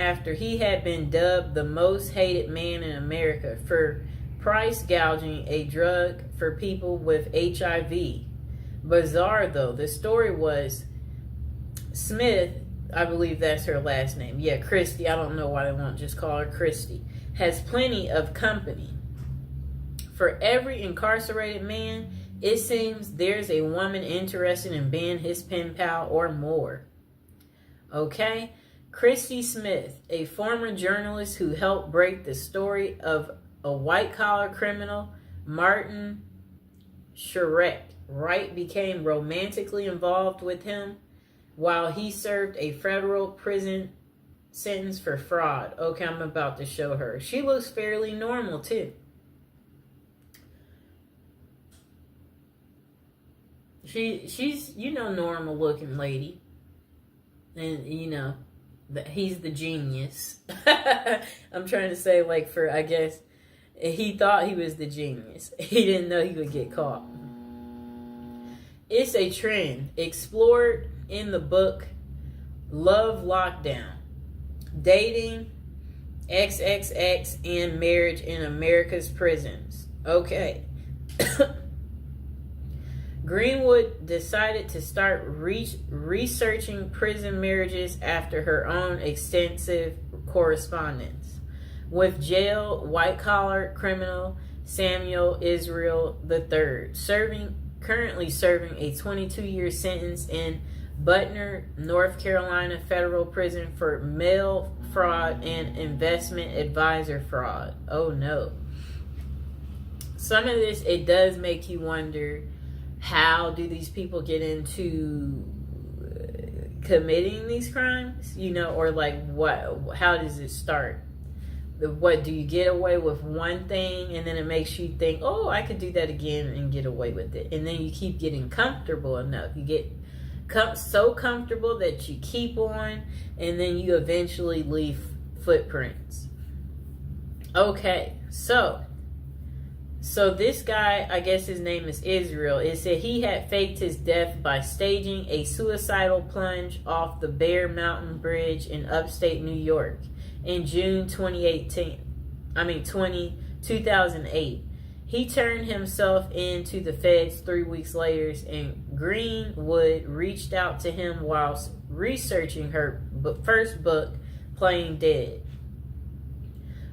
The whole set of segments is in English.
after he had been dubbed the most hated man in America for price gouging a drug for people with HIV. Bizarre though, the story was Smith, I believe that's her last name. Yeah, Christy. I don't know why they won't just call her Christy. Has plenty of company. For every incarcerated man, it seems there's a woman interested in being his pen pal or more. Okay? Christy Smith, a former journalist who helped break the story of a white-collar criminal, Martin Shkreli. Wright became romantically involved with him while he served a federal prison sentence for fraud. Okay, I'm about to show her. She looks fairly normal, too. She's, normal looking lady. And, he's the genius. I'm trying to say, I guess, he thought he was the genius. He didn't know he would get caught. It's a trend explored in the book Love Lockdown, Dating, XXX, and Marriage in America's Prisons. Okay. Greenwood decided to start researching prison marriages after her own extensive correspondence with jail white-collar criminal Samuel Israel III, currently serving a 22-year sentence in Butner, North Carolina federal prison for mail fraud and investment advisor fraud. Oh no. Some of this, it does make you wonder, how do these people get into committing these crimes? Or what? How does it start? What, do you get away with one thing and then it makes you think, oh, I could do that again and get away with it. And then you keep getting comfortable enough. You get so comfortable that you keep on, and then you eventually leave footprints. Okay, so this guy, I guess his name is Israel. It said he had faked his death by staging a suicidal plunge off the Bear Mountain Bridge in upstate New York in June 2008. He turned himself in to the feds 3 weeks later, and Greenwood reached out to him whilst researching her first book, Playing Dead,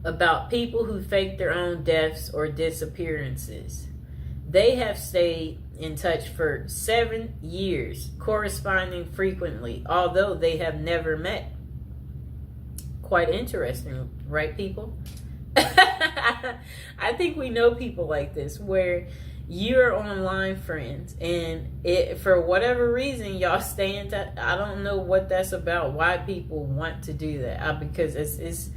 about people who fake their own deaths or disappearances. They have stayed in touch for 7 years, corresponding frequently, although they have never met. Quite interesting, right, people? I think we know people like this, where you're online friends, and for whatever reason, y'all stay in touch. I don't know what that's about, why people want to do that. Because it's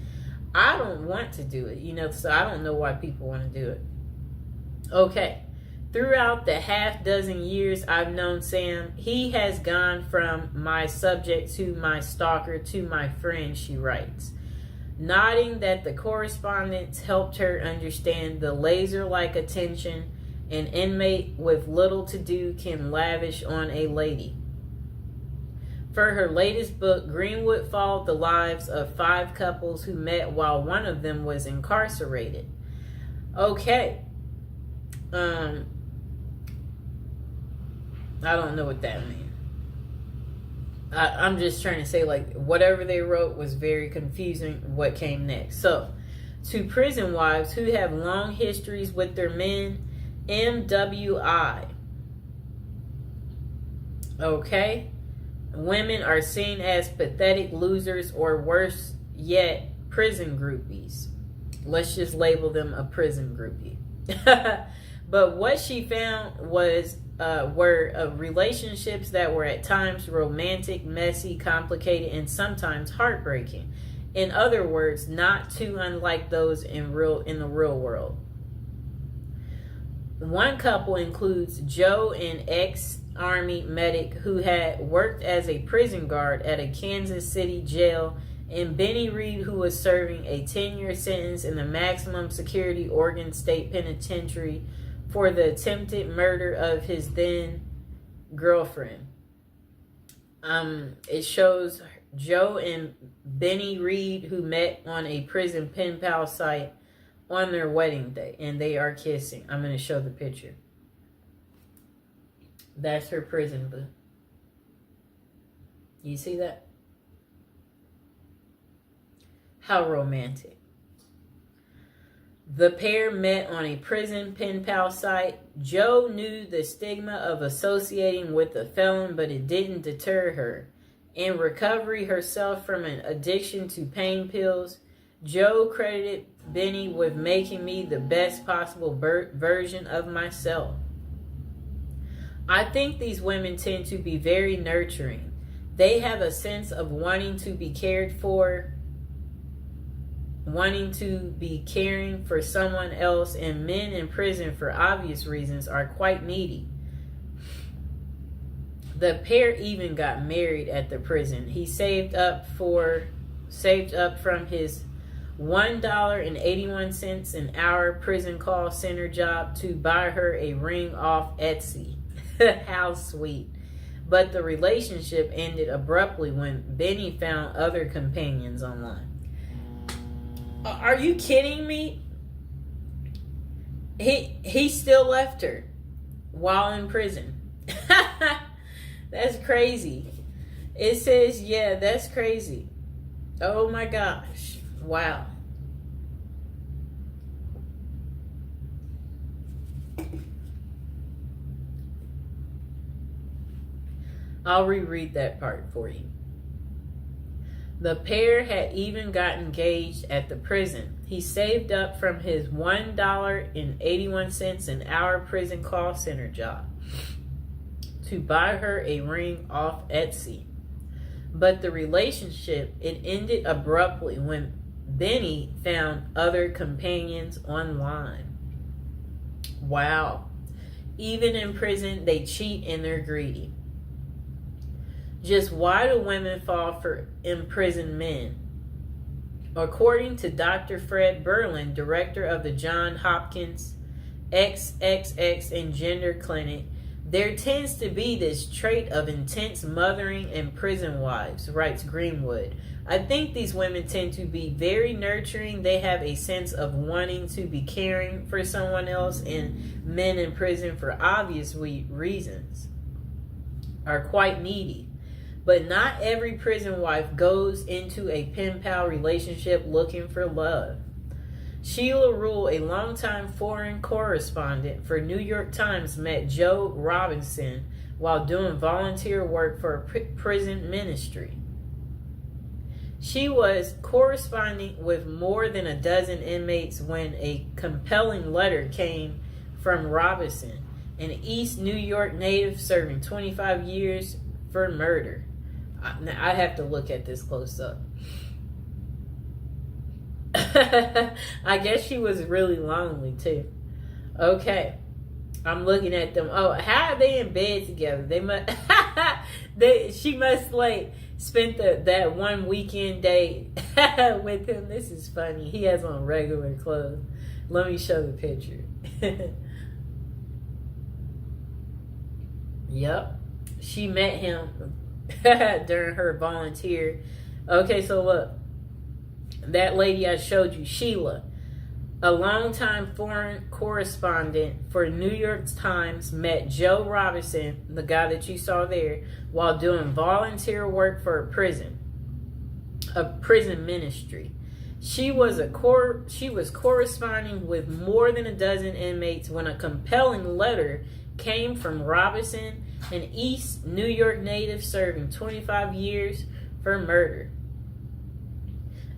I don't want to do it, so I don't know why people want to do it. Okay. Throughout the half dozen years I've known Sam, he has gone from my subject to my stalker to my friend, she writes, nodding that the correspondence helped her understand the laser-like attention an inmate with little to do can lavish on a lady. For her latest book, Greenwood followed the lives of 5 couples who met while one of them was incarcerated. Okay. I don't know what that means. I'm just trying to say, whatever they wrote was very confusing what came next. So, to prison wives who have long histories with their men, MWI. Okay? Women are seen as pathetic losers, or worse yet, prison groupies. Let's just label them a prison groupie. But what she found were relationships that were at times romantic, messy, complicated, and sometimes heartbreaking. In other words, not too unlike those in the real world. One couple includes Joe, an ex-Army medic who had worked as a prison guard at a Kansas City jail, and Benny Reed, who was serving a 10-year sentence in the maximum security Oregon State Penitentiary for the attempted murder of his then girlfriend. It shows Joe and Benny Reed, who met on a prison pen pal site on their wedding day, and they are kissing. I'm going to show the picture. That's her prison boo. You see that? How romantic. The pair met on a prison pen pal site. Joe knew the stigma of associating with a felon, but it didn't deter her. In recovery herself from an addiction to pain pills, Joe credited Benny with making me the best possible version of myself. I think these women tend to be very nurturing. They have a sense of wanting to be cared for, wanting to be caring for someone else, and men in prison, for obvious reasons, are quite needy. The pair even got married at the prison. He saved up from his $1.81 an hour prison call center job to buy her a ring off Etsy. How sweet. But the relationship ended abruptly when Benny found other companions online. Are you kidding me? He still left her while in prison. That's crazy. It says, yeah, that's crazy. Oh my gosh. Wow. I'll reread that part for you. The pair had even got engaged at the prison. He saved up from his $1.81 an hour prison call center job to buy her a ring off Etsy. But the relationship, it ended abruptly when Benny found other companions online. Wow. Even in prison, they cheat and they're greedy. Just why do women fall for imprisoned men? According to Dr. Fred Berlin, director of the Johns Hopkins XXX and Gender Clinic, there tends to be this trait of intense mothering in prison wives, writes Greenwood. I think these women tend to be very nurturing. They have a sense of wanting to be caring for someone else, and men in prison, for obvious reasons, are quite needy. But not every prison wife goes into a pen pal relationship looking for love. Sheila Rule, a longtime foreign correspondent for New York Times, met Joe Robinson while doing volunteer work for a prison ministry. She was corresponding with more than a dozen inmates when a compelling letter came from Robinson, an East New York native serving 25 years for murder. Now, I have to look at this close up. I guess she was really lonely too. Okay. I'm looking at them. Oh, how are they in bed together? They must she must spent that one weekend day with him. This is funny. He has on regular clothes. Let me show the picture. Yep. She met him during her volunteer. Okay, so look. That lady I showed you, Sheila, a longtime foreign correspondent for New York Times, met Joe Robinson, the guy that you saw there, while doing volunteer work for a prison ministry. She was corresponding with more than a dozen inmates when a compelling letter came from Robinson, an East New York native serving 25 years for murder.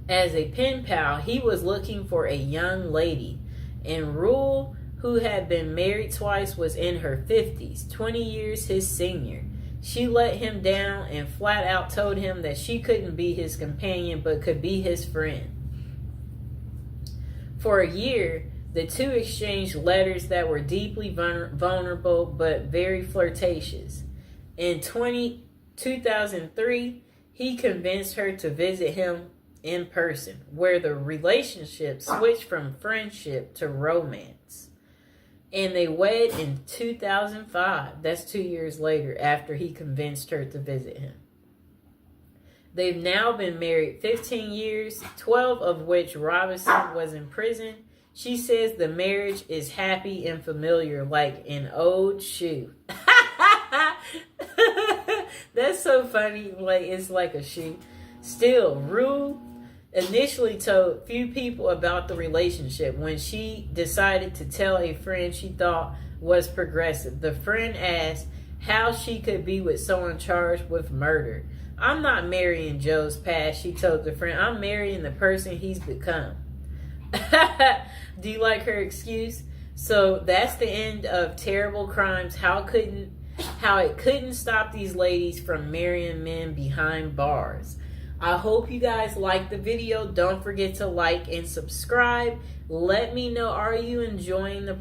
As a pen pal, he was looking for a young lady, and Rule, who had been married twice, was in her 50s, 20 years his senior. She let him down and flat out told him that she couldn't be his companion but could be his friend. For a year, the two exchanged letters that were deeply vulnerable but very flirtatious. In 2003, he convinced her to visit him in person, where the relationship switched from friendship to romance. And they wed in 2005. That's 2 years later, after he convinced her to visit him. They've now been married 15 years, 12 of which Robinson was in prison. She says the marriage is happy and familiar, like an old shoe. That's so funny. Like, it's like a shoe. Still, Rue initially told few people about the relationship. When she decided to tell a friend she thought was progressive, the friend asked how she could be with someone charged with murder. I'm not marrying Joe's past, she told the friend. I'm marrying the person he's become. Do you like her excuse? So that's the end of Terrible Crimes. How it couldn't stop these ladies from marrying men behind bars. I hope you guys liked the video. Don't forget to like and subscribe. Let me know, are you enjoying the